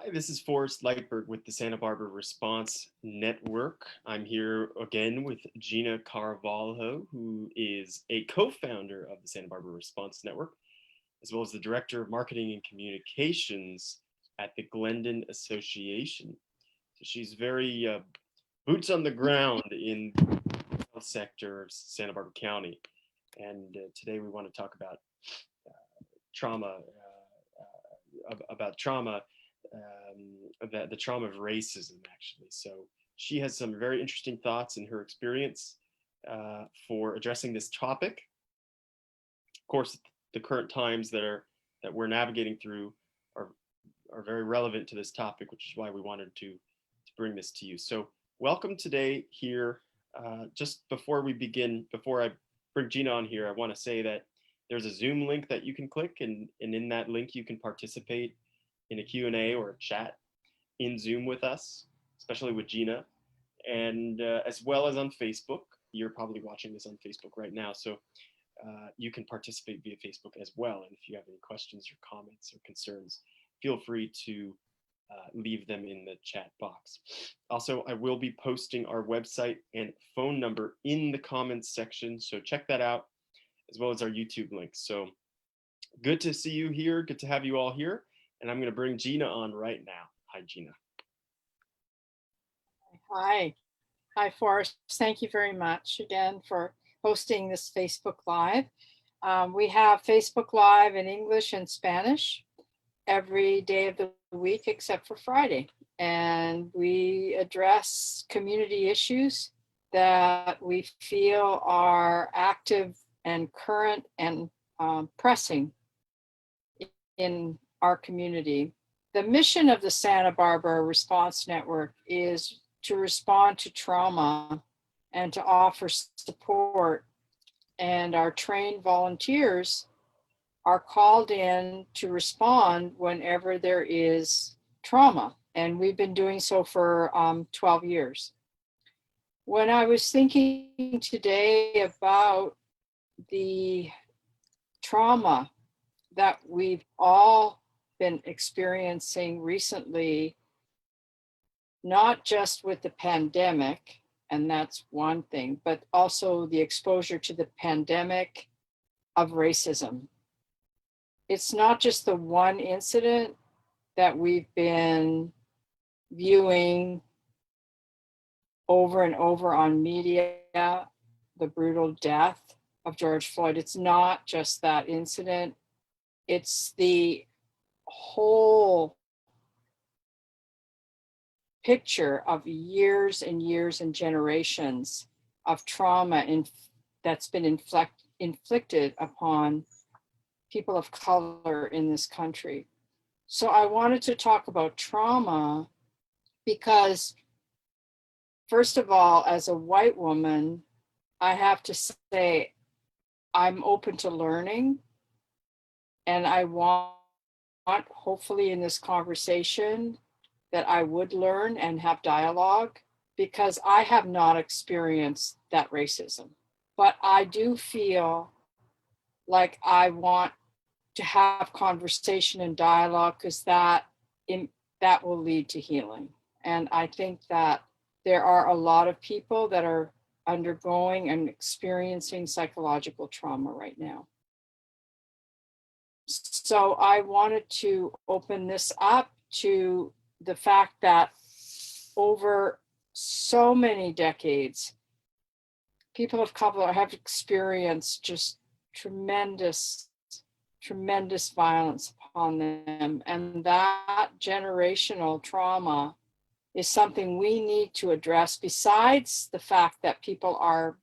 Hi, this is Forrest Lightberg with the Santa Barbara Response Network. I'm here again with Jina Carvalho, who is a co-founder of the Santa Barbara Response Network, as well as the Director of Marketing and Communications at the Glendon Association. So she's very boots on the ground in the health sector of Santa Barbara County. And today we want to talk about trauma, the trauma of racism, actually. So she has some very interesting thoughts in her experience for addressing this topic. Of course, the current times that we're navigating through are very relevant to this topic, which is why we wanted to bring this to you. So welcome today here. Just before we begin, before I bring Jina on here, I want to say that there's a Zoom link that you can click, and in that link you can participate in a Q&A or a chat in Zoom with us, especially with Jina, and as well as on Facebook. You're probably watching this on Facebook right now, so you can participate via Facebook as well. And if you have any questions or comments or concerns, feel free to leave them in the chat box. Also, I will be posting our website and phone number in the comments section, so check that out, as well as our YouTube links. So good to see you here. Good to have you all here. And I'm going to bring Jina on right now. Hi, Jina. Hi. Hi, Forrest. Thank you very much again for hosting this Facebook Live. We have Facebook Live in English and Spanish every day of the week except for Friday. And we address community issues that we feel are active and current and pressing in our community. The mission of the Santa Barbara Response Network is to respond to trauma and to offer support. And our trained volunteers are called in to respond whenever there is trauma. And we've been doing so for 12 years. When I was thinking today about the trauma that we've all been experiencing recently, not just with the pandemic, and that's one thing, but also the exposure to the pandemic of racism. It's not just the one incident that we've been viewing over and over on media, the brutal death of George Floyd. It's not just that incident. It's the whole picture of years and years and generations of trauma that's been inflicted upon people of color in this country. So I wanted to talk about trauma because, first of all, as a white woman, I have to say I'm open to learning. And I want, hopefully in this conversation, that I would learn and have dialogue, because I have not experienced that racism. But I do feel like I want to have conversation and dialogue, because that will lead to healing. And I think that there are a lot of people that are undergoing and experiencing psychological trauma right now. So I wanted to open this up to the fact that over so many decades, people of color have experienced just tremendous violence upon them. And that generational trauma is something we need to address, besides the fact that people are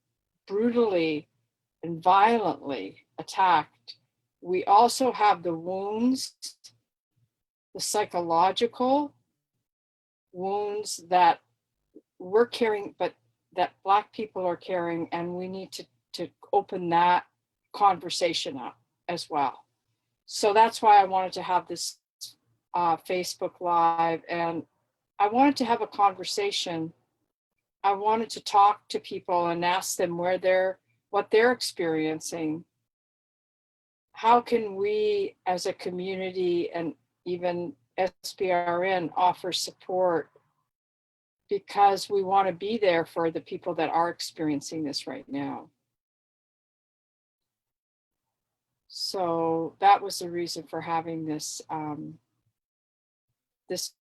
brutally and violently attacked. We also have the wounds, the psychological wounds that we're carrying, but that Black people are carrying, and we need to open that conversation up as well. So that's why I wanted to have this Facebook Live, and I wanted to have a conversation. I wanted to talk to people and ask them what they're experiencing. How can we as a community and even SBRN offers support because we want to be there for the people that are experiencing this right now. So that was the reason for having this this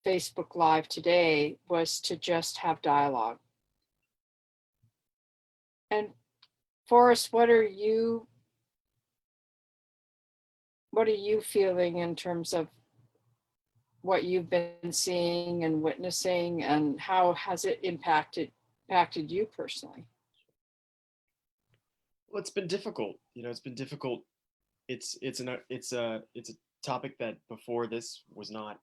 Facebook Live today, was to just have dialogue. And Forrest, what are you feeling in terms of what you've been seeing and witnessing, and how has it impacted you personally? Well, it's been difficult. It's been difficult. It's a topic that before this was not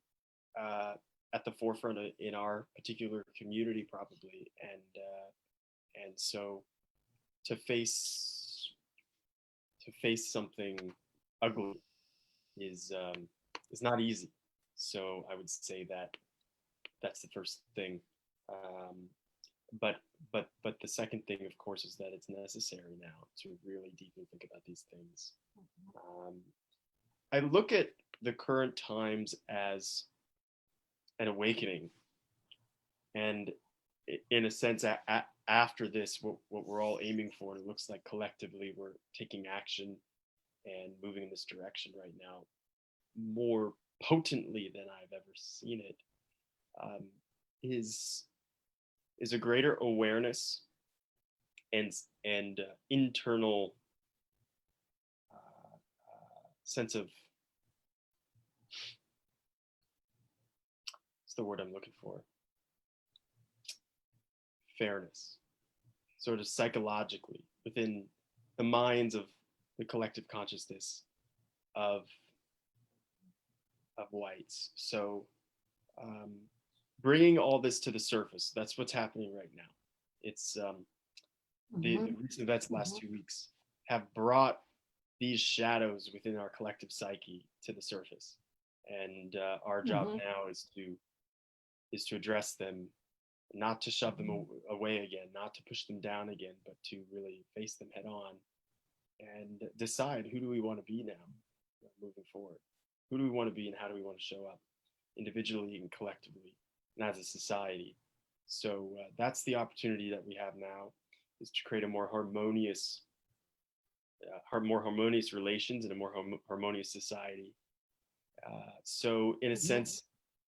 at the forefront in our particular community, probably, and so to face something ugly is not easy. So I would say that that's the first thing. But the second thing, of course, is that it's necessary now to really deeply think about these things. I look at the current times as an awakening, and in a sense, after this, what we're all aiming for, it looks like collectively we're taking action and moving in this direction right now more potently than I've ever seen it, is a greater awareness and internal sense of, what's the word I'm looking for? Fairness, sort of psychologically within the minds of the collective consciousness of whites. So bringing all this to the surface, that's what's happening right now. It's the recent events the last 2 weeks have brought these shadows within our collective psyche to the surface, and our job now is to address them, not to shove them away again, not to push them down again, but to really face them head on and decide, who do we want to be now moving forward? Who do we want to be, and how do we want to show up individually and collectively and as a society? So that's the opportunity that we have now, is to create a more harmonious relations and a more harmonious society. So in a sense,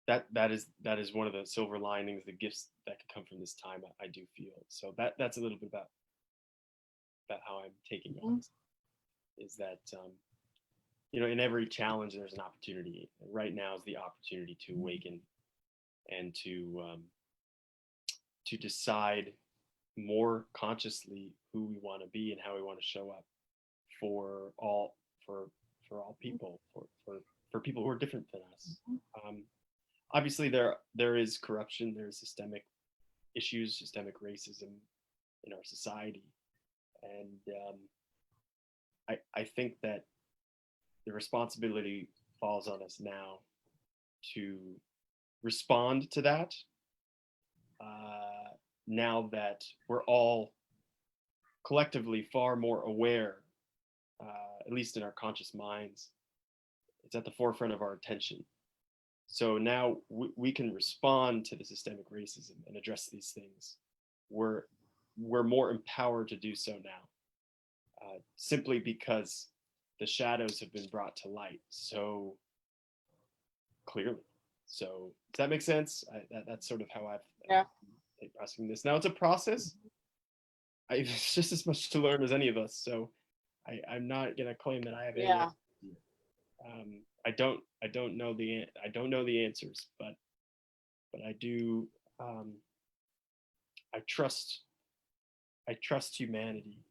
that is one of the silver linings, the gifts that could come from this time, I do feel. So that's a little bit about how I'm taking on this, is that in every challenge there's an opportunity. Right now is the opportunity to awaken and to decide more consciously who we want to be and how we want to show up for all people, for people who are different than us. Obviously there is corruption, there's systemic issues, systemic racism in our society, and I think that the responsibility falls on us now to respond to that, now that we're all collectively far more aware, at least in our conscious minds. It's at the forefront of our attention. So now we can respond to the systemic racism and address these things. We're more empowered to do so now, simply because the shadows have been brought to light so clearly. So does that make sense? That's sort of how I've processing this. Now it's a process. It's just as much to learn as any of us. So I'm not gonna claim that I have any. I don't know the answers, but I do. I trust humanity.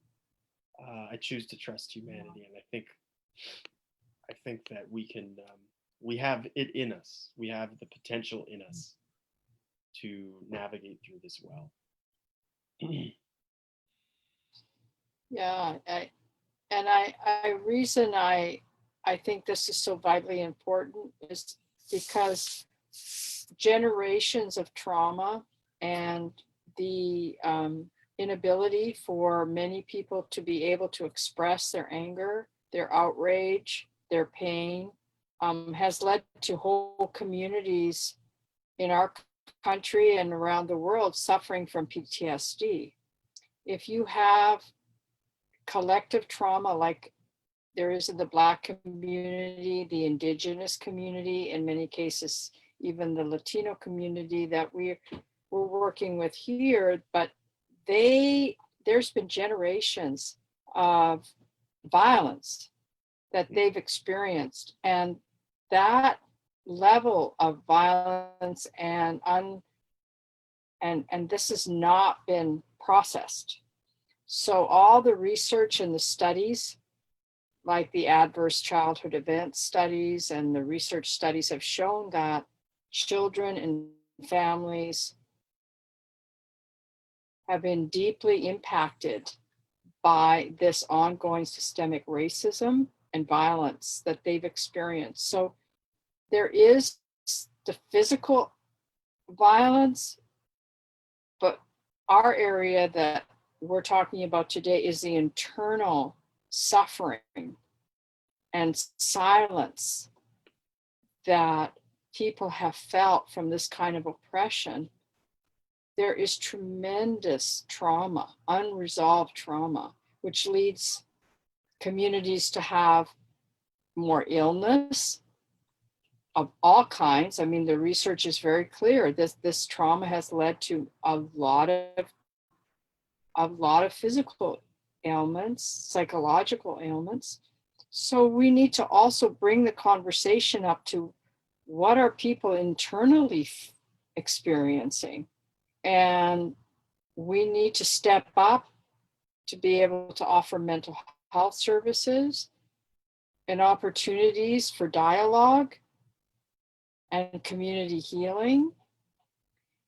I choose to trust humanity, and I think that we can. We have it in us. We have the potential in us to navigate through this well. Yeah, reason I think this is so vitally important is because generations of trauma and the inability for many people to be able to express their anger, their outrage, their pain, has led to whole communities in our country and around the world suffering from PTSD. If you have collective trauma like there is in the Black community, the Indigenous community, in many cases, even the Latino community that we're working with here, but there's been generations of violence that they've experienced, and that level of violence and this has not been processed. So all the research and the studies, like the adverse childhood event studies and the research studies, have shown that children and families have been deeply impacted by this ongoing systemic racism and violence that they've experienced. So there is the physical violence, but our area that we're talking about today is the internal suffering and silence that people have felt from this kind of oppression. There is tremendous trauma, unresolved trauma, which leads communities to have more illness of all kinds. I mean, the research is very clear. This trauma has led to a lot of physical ailments, psychological ailments. So we need to also bring the conversation up to what are people internally experiencing. And we need to step up to be able to offer mental health services and opportunities for dialogue and community healing.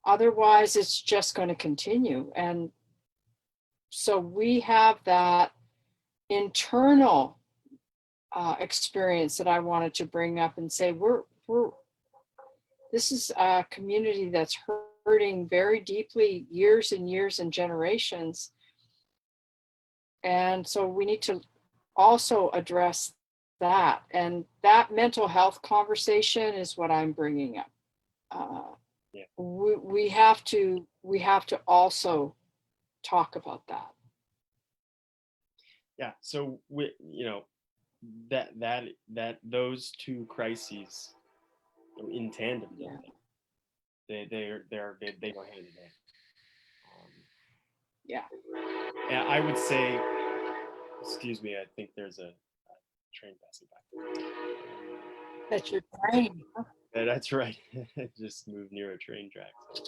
Otherwise, it's just going to continue. And so we have that internal experience that I wanted to bring up and say, this is a community that's hurting very deeply, years and years and generations. And so we need to also address that. And that mental health conversation is what I'm bringing up. We have to also talk about that. Yeah. So that those two crises in tandem, Yeah. they go hand in hand. Yeah. And I would say, excuse me, I think there's a train passing by. That's your train. That's right. Just moved near a train track. So,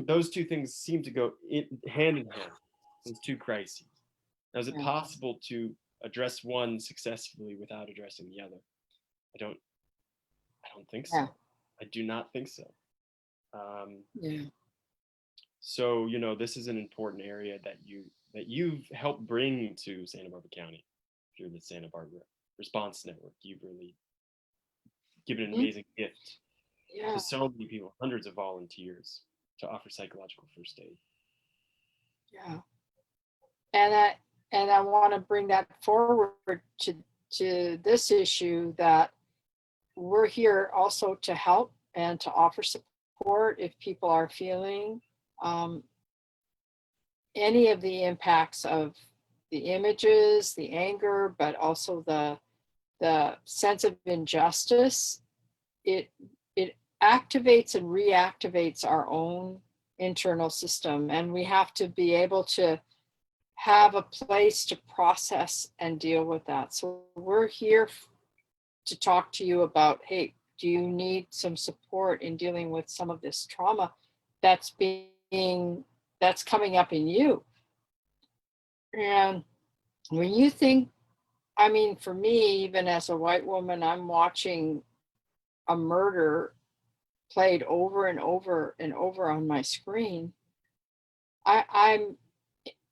those two things seem to go hand in hand. Those two crises. Now, is it possible to address one successfully without addressing the other? I don't think so. Yeah. I do not think so. Yeah. So this is an important area that you've helped bring to Santa Barbara County through the Santa Barbara Response Network. You've really given an amazing gift to so many people, hundreds of volunteers, to offer psychological first aid. Yeah. And I want to bring that forward to this issue, that we're here also to help and to offer support if people are feeling any of the impacts of the images, the anger, but also the sense of injustice. It activates and reactivates our own internal system, and we have to be able to have a place to process and deal with that. So we're here to talk to you about, hey, do you need some support in dealing with some of this trauma that's coming up in you? And when you think, I mean, for me, even as a white woman, I'm watching a murder played over and over and over on my screen.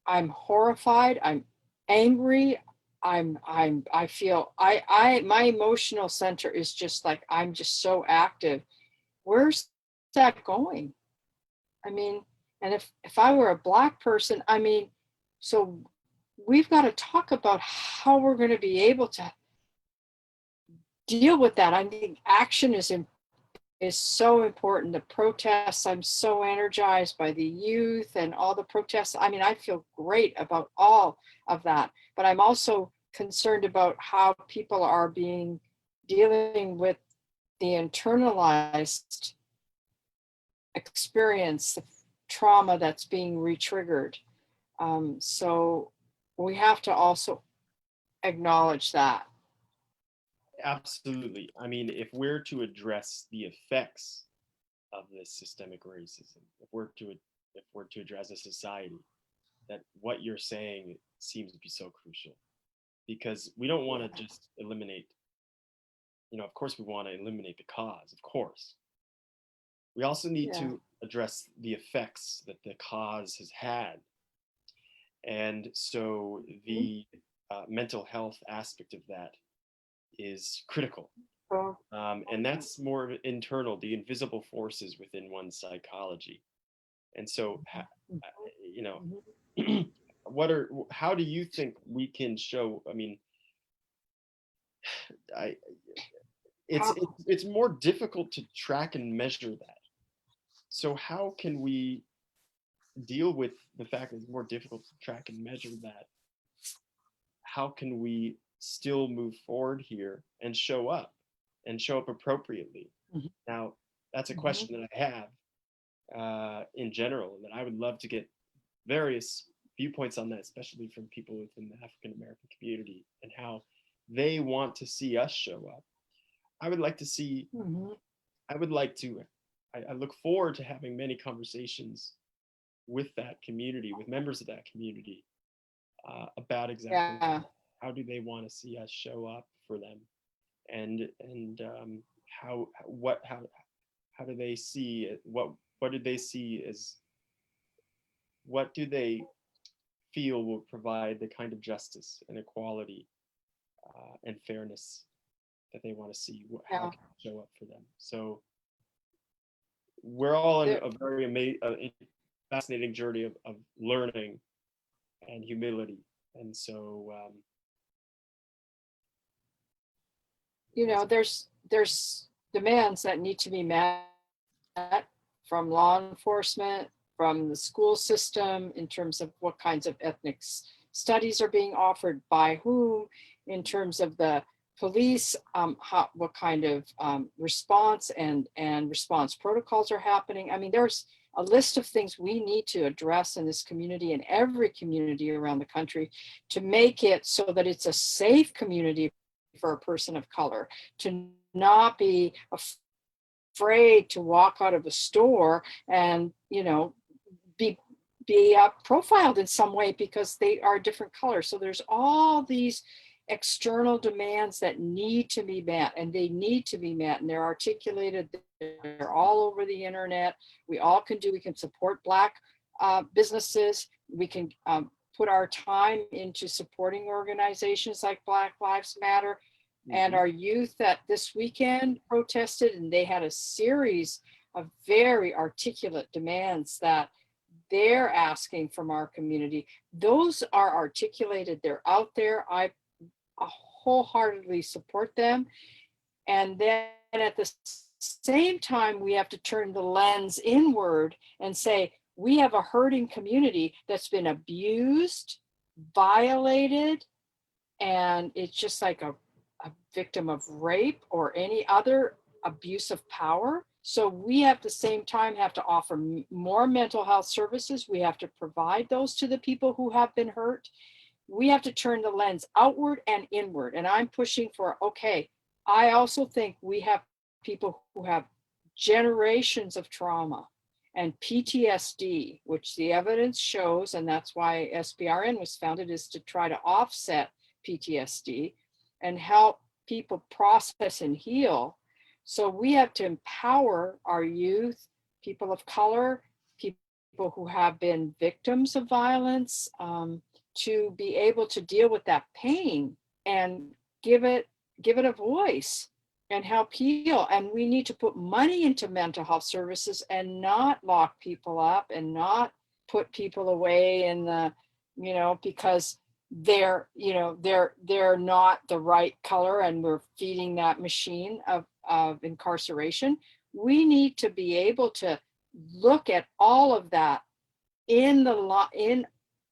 I'm horrified. I'm angry. I feel my emotional center is just like, I'm just so active. Where's that going? I mean, and if I were a Black person, I mean, so we've got to talk about how we're going to be able to deal with that. I think action is so important. The protests, I'm so energized by the youth and all the protests. I mean, I feel great about all of that, but I'm also concerned about how people are dealing with the internalized experience, the trauma that's being re-triggered. So we have to also acknowledge that. Absolutely. I mean, if we're to address the effects of this systemic racism, if we're to address a society, that what you're saying seems to be so crucial, because we don't want to just eliminate, of course we want to eliminate the cause, of course. We also need Yeah. to address the effects that the cause has had. And so the mental health aspect of that is critical. So, And that's more internal, the invisible forces within one's psychology. And so, you know, how do you think we can show? I mean, I, it's more difficult to track and measure that. So how can we deal with the fact that it's more difficult to track and measure that? How can we still move forward here and show up appropriately? Now, that's a question that I have in general, and that I would love to get various viewpoints on that, especially from people within the African American community and how they want to see us show up. I would like to see, I would like to, I look forward to having many conversations with that community, with members of that community, about exactly how do they want to see us show up for them, and how do they see it, what do they see as, what do they feel will provide the kind of justice and equality and fairness that they want to see, how can we show up for them. So we're all on a very fascinating journey of learning and humility. And so there's demands that need to be met from law enforcement, from the school system, in terms of what kinds of ethnic studies are being offered by whom, in terms of the police, what kind of response and response protocols are happening. I mean, there's a list of things we need to address in this community and every community around the country to make it so that it's a safe community for a person of color, to not be afraid to walk out of a store and be profiled in some way because they are a different color. So there's all these external demands that need to be met, and they need to be met, and they're articulated, they're all over the internet. We can support Black businesses, we can put our time into supporting organizations like Black Lives Matter. And our youth that this weekend protested, and they had a series of very articulate demands that they're asking from our community. Those are articulated, they're out there. I wholeheartedly support them. And then at the same time, we have to turn the lens inward and say, we have a hurting community that's been abused, violated, and it's just like a victim of rape or any other abuse of power. So we at the same time have to offer more mental health services. We have to provide those to the people who have been hurt. We have to turn the lens outward and inward. And I'm pushing for, okay, I also think we have people who have generations of trauma and PTSD, which the evidence shows, and that's why SBRN was founded, is to try to offset PTSD and help people process and heal. So we have to empower our youth, people of color, people who have been victims of violence, to be able to deal with that pain and give it a voice and help heal. And we need to put money into mental health services and not lock people up and not put people away in the, because they're not the right color, and we're feeding that machine of incarceration. We need to be able to look at all of that in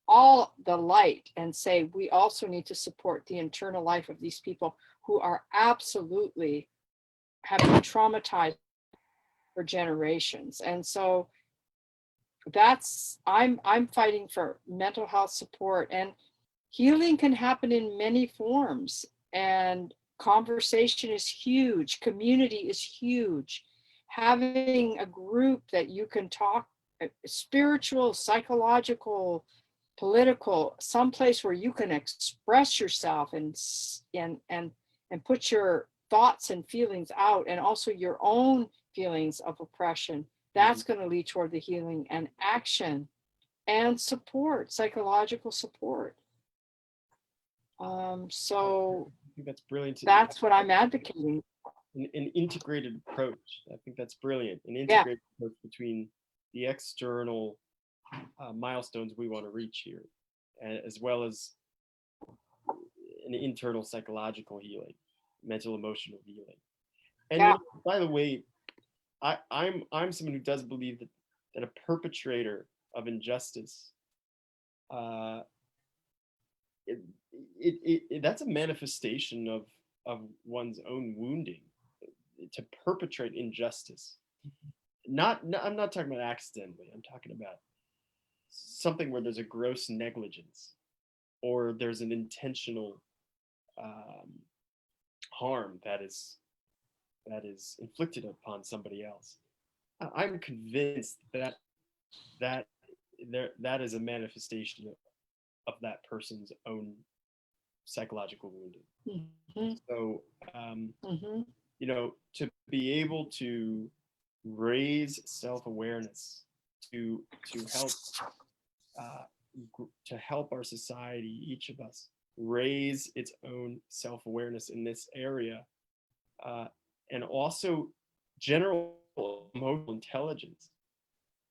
all the light and say we also need to support the internal life of these people who are absolutely have been traumatized for generations. And so I'm fighting for mental health support, and healing can happen in many forms, and conversation is huge, community is huge. Having a group that you can talk, spiritual, psychological, political, someplace where you can express yourself and put your thoughts and feelings out, and also your own feelings of oppression, that's going to lead toward the healing and action and support, psychological support. So I think that's brilliant. That's what I'm advocating. An integrated approach. I think that's brilliant. An integrated approach between the external milestones we want to reach here, as well as an internal psychological healing, mental emotional healing. And by the way, I'm someone who does believe that a perpetrator of injustice, that's a manifestation of one's own wounding. To perpetrate injustice, I'm not talking about accidentally. I'm talking about something where there's a gross negligence, or there's an intentional harm that is inflicted upon somebody else. I'm convinced that that is a manifestation of that person's own psychological wounding. Mm-hmm. So, to be able to raise self-awareness, to help our society, each of us, raise its own self-awareness in this area, and also general emotional intelligence,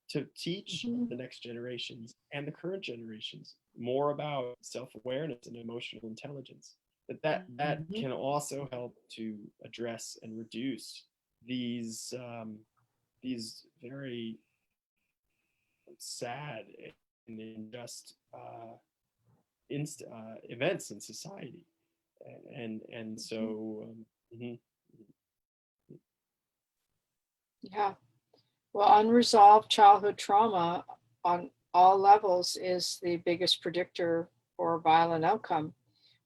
to teach the next generations and the current generations more about self-awareness and emotional intelligence. That can also help to address and reduce these very sad and unjust events in society, and so yeah. Well, unresolved childhood trauma on all levels is the biggest predictor for violent outcome.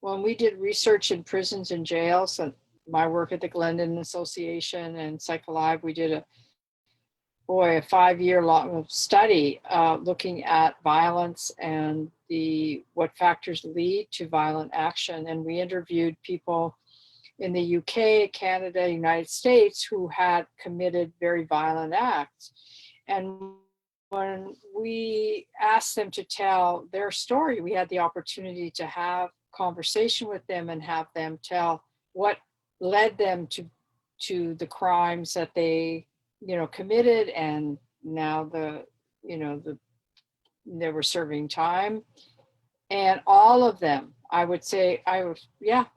When we did research in prisons and jails, and my work at the Glendon Association and PsychAlive, we did a 5-year long study looking at violence and what factors lead to violent action. And we interviewed people in the UK, Canada, United States who had committed very violent acts. And when we asked them to tell their story, we had the opportunity to have conversation with them and have them tell what led them to the crimes that they committed, and now they were serving time. And all of them, I would say,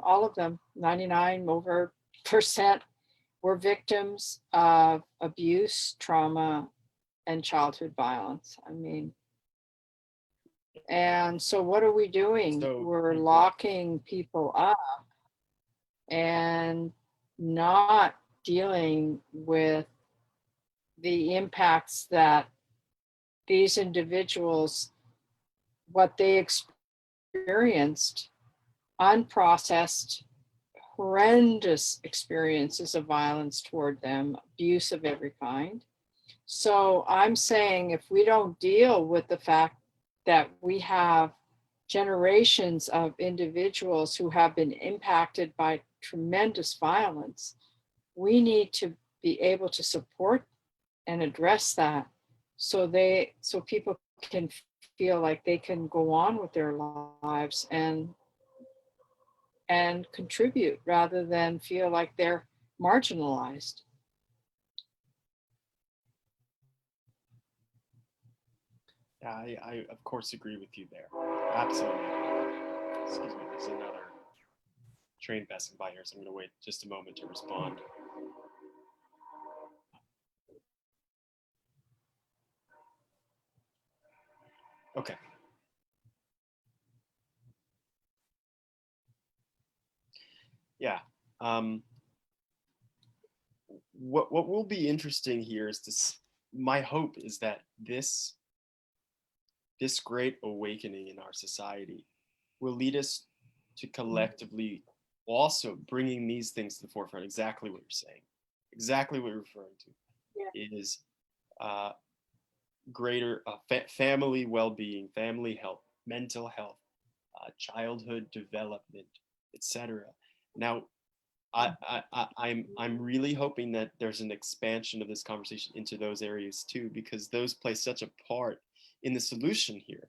all of them, 99% were victims of abuse, trauma, and childhood violence. I mean, and so what are we doing? We're locking people up and not dealing with the impacts that these individuals, what they experienced, unprocessed, horrendous experiences of violence toward them, abuse of every kind. So I'm saying if we don't deal with the fact that we have generations of individuals who have been impacted by tremendous violence, we need to be able to support and address that so people can feel like they can go on with their lives and contribute rather than feel like they're marginalized. I of course agree with you there. Absolutely. Excuse me, there's another train passing by here, so I'm going to wait just a moment to respond. Okay. Yeah. What will be interesting here is this. My hope is that this great awakening in our society will lead us to collectively also bringing these things to the forefront. Exactly what you're saying, exactly what you're referring to, is greater family well-being, family health, mental health, childhood development, etc. Now, I'm really hoping that there's an expansion of this conversation into those areas too, because those play such a part in the solution here.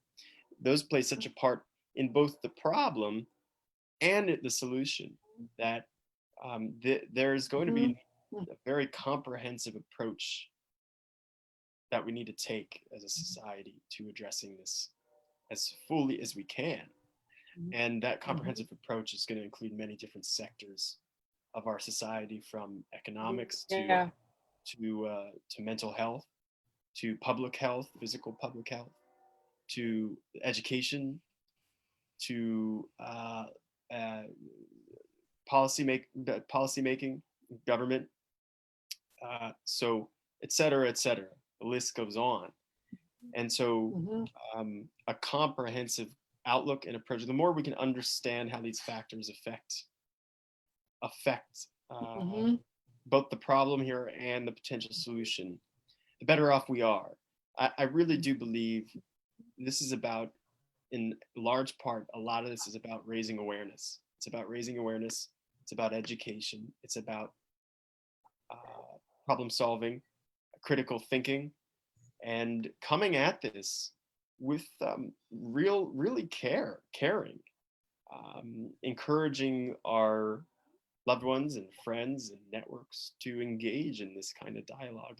Those play such a part in both the problem and the solution, that there's going to be a very comprehensive approach that we need to take as a society to addressing this as fully as we can. And that comprehensive approach is going to include many different sectors of our society, from economics to mental health, to public health, physical public health, to education, to policy making, government, so et cetera, et cetera. The list goes on. And so a comprehensive outlook and approach, the more we can understand how these factors affect both the problem here and the potential solution, the better off we are. I really do believe this is about, in large part, a lot of this is about raising awareness. It's about raising awareness. It's about education. It's about problem solving, critical thinking, and coming at this with really caring, encouraging our loved ones and friends and networks to engage in this kind of dialogue.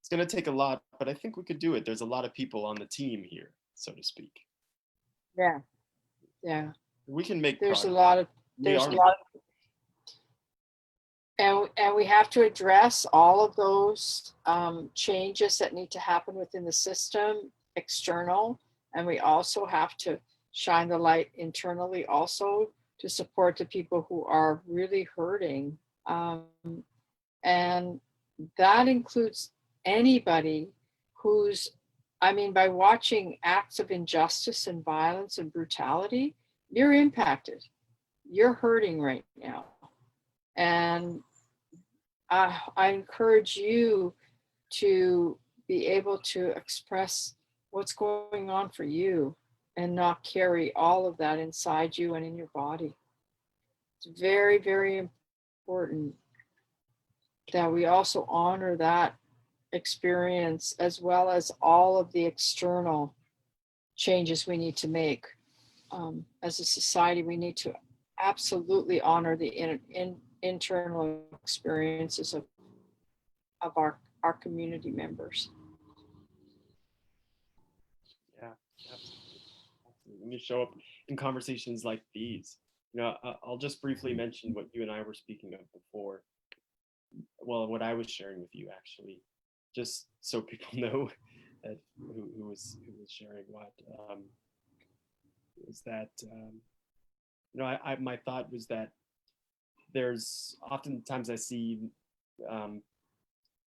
It's going to take a lot, but I think we could do it. There's a lot of people on the team here, so to speak. Yeah. We can make there's progress. There's a lot and we have to address all of those changes that need to happen within the system, external, and we also have to shine the light internally also to support the people who are really hurting. And that includes anybody who's, by watching acts of injustice and violence and brutality, you're impacted. You're hurting right now. And I encourage you to be able to express what's going on for you and not carry all of that inside you and in your body. It's very, very important that we also honor that experience, as well as all of the external changes we need to make. As a society, we need to absolutely honor the internal experiences of our community members. Yeah, absolutely. When you show up in conversations like these, I'll just briefly mention what you and I were speaking of before. Well, what I was sharing with you, actually, just so people know that who was sharing what, was that my thought was that there's oftentimes I see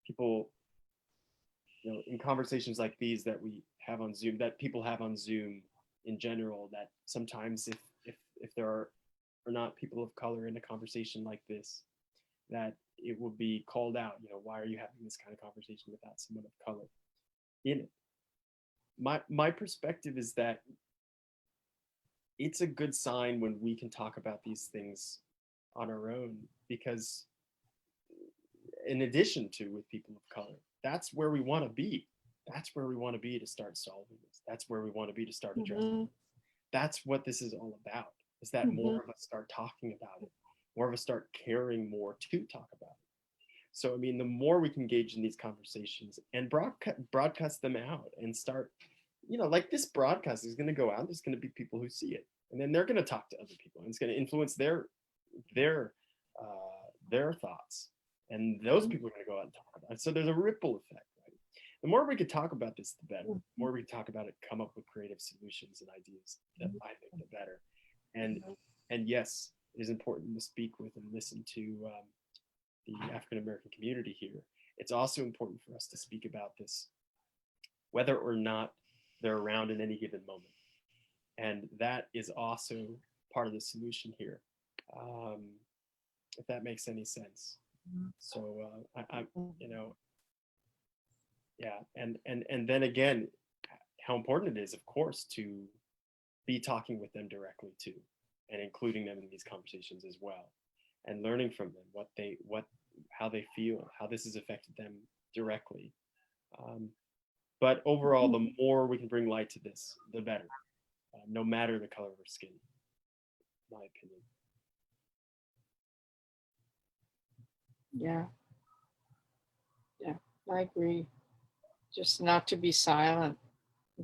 people, in conversations like these that we have on Zoom, that people have on Zoom in general, that sometimes if there are not people of color in a conversation like this, that it will be called out. Why are you having this kind of conversation without someone of color in it? My perspective is that it's a good sign when we can talk about these things on our own, because in addition to with people of color, that's where we want to be. That's where we want to be to start solving this. That's where we want to be to start addressing this. That's what this is all about, is that more of us start talking about it, more of us start caring more to talk about it. So, the more we can engage in these conversations and broadcast them out and start, you know, like this broadcast is going to go out. There's going to be people who see it, and then they're going to talk to other people, and it's going to influence their their thoughts, and those people are going to go out and talk about it. So there's a ripple effect, right? The more we could talk about this, the better. The more we talk about it, come up with creative solutions and ideas, that I think the better. And yes, it is important to speak with and listen to the African American community here. It's also important for us to speak about this, whether or not they're around in any given moment. And that is also part of the solution here, if that makes any sense. So I you know, yeah, and then again, how important it is, of course, to be talking with them directly too, and including them in these conversations as well, and learning from them how they feel, how this has affected them directly. But overall, the more we can bring light to this, the better, no matter the color of our skin, in my opinion. Yeah. Yeah, I agree. Just not to be silent,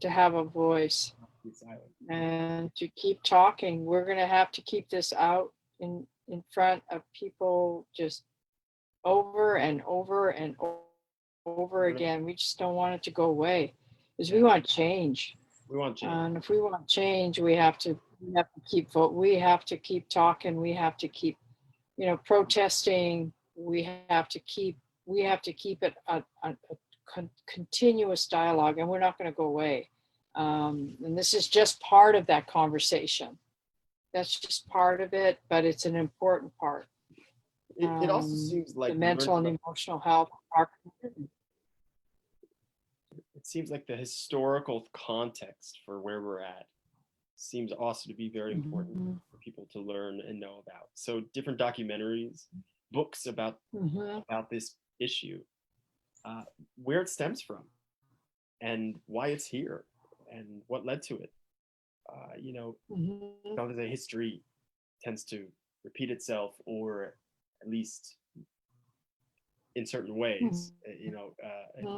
to have a voice Be silent. and to keep talking. We're going to have to keep this out in front of people just over and over and over again. We just don't want it to go away because we want change. We want change. And if we want change, we have to keep vote. We have to keep talking. We have to keep, protesting. We have to keep it a continuous dialogue, and we're not going to go away. And this is just part of that conversation. That's just part of it, but it's an important part. It also seems like the mental and emotional health of our community. It seems like the historical context for where we're at seems also to be very important for people to learn and know about. So different documentaries, books about this issue, where it stems from, and why it's here, and what led to it. Sometimes the history tends to repeat itself, or at least in certain ways,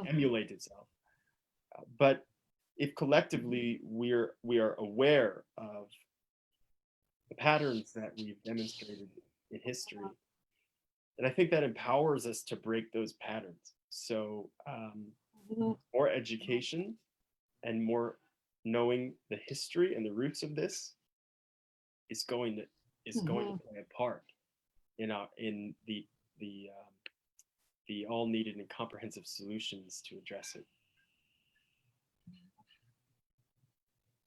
emulate itself. But if collectively we are aware of the patterns that we've demonstrated in history, and I think that empowers us to break those patterns. So more education and more knowing the history and the roots of this is going to play a part in the all needed and comprehensive solutions to address it.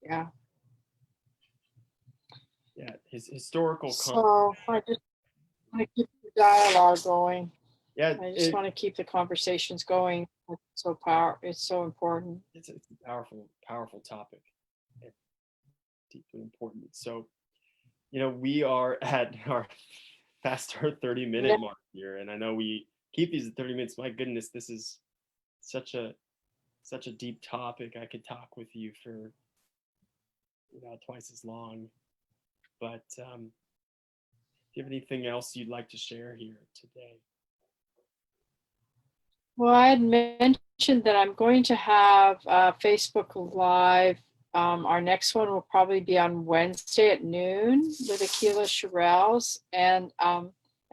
Yeah. Yeah, his historical. So I just want to keep the dialogue going. Yeah, I just want to keep the conversations going. It's so important. It's a powerful topic. And deeply important. So, we are at past our 30-minute mark here, and I know we keep these at 30 minutes. My goodness, this is such a deep topic. I could talk with you for twice as long. But do you have anything else you'd like to share here today? Well, I had mentioned that I'm going to have Facebook Live. Our next one will probably be on Wednesday at noon with Akila Shirelles. And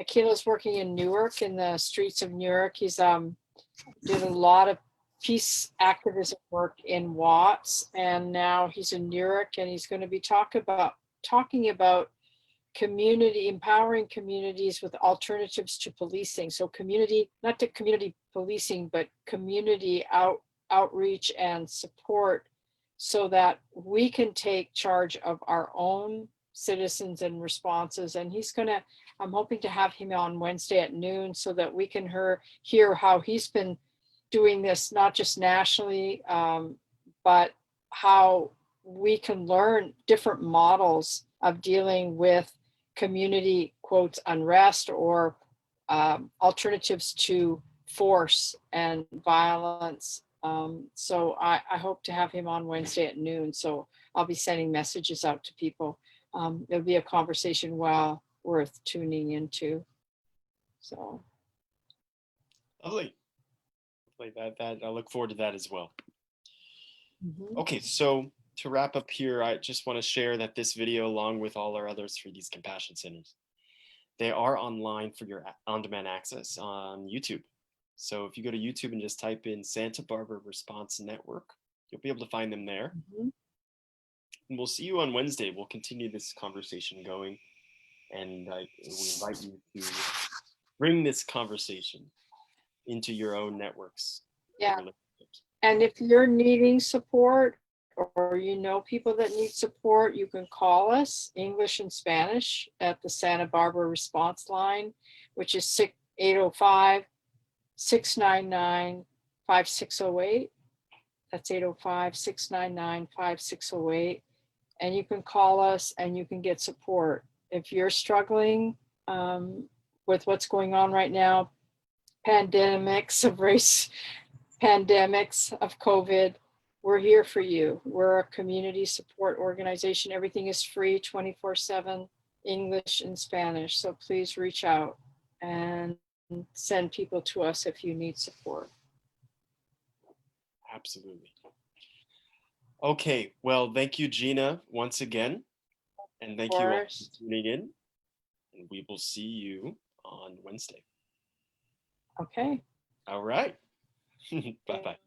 Akila's working in Newark, in the streets of Newark. He's did a lot of peace activism work in Watts, and now he's in Newark, and he's going to be talking about community, empowering communities with alternatives to policing. So not to community policing, but community outreach and support, so that we can take charge of our own citizens and responses. And I'm hoping to have him on Wednesday at noon so that we can hear how he's been doing this, not just nationally, but how we can learn different models of dealing with community, quotes, unrest, or alternatives to force and violence. So I hope to have him on Wednesday at noon. So I'll be sending messages out to people. It'll be a conversation well worth tuning into. So. Lovely. That I look forward to that as well. Mhm. Okay, so to wrap up here, I just want to share that this video, along with all our others for these compassion centers, they are online for your on-demand access on YouTube. So if you go to YouTube and just type in Santa Barbara Response Network, you'll be able to find them there. Mhm. And we'll see you on Wednesday. We'll continue this conversation going, and we invite you to bring this conversation into your own networks and Yeah. relationships. And if you're needing support or you know people that need support, you can call us, English and Spanish, at the Santa Barbara response line, which is 805-699-5608. That's 805-699-5608. And you can call us and you can get support. If you're struggling with what's going on right now, pandemics of race, pandemics of COVID, we're here for you. We're a community support organization. Everything is free 24/7, English and Spanish. So please reach out and send people to us if you need support. Absolutely. Okay, well, thank you, Gina, once again. And thank you all for tuning in. And we will see you on Wednesday. Okay. All right. Bye-bye.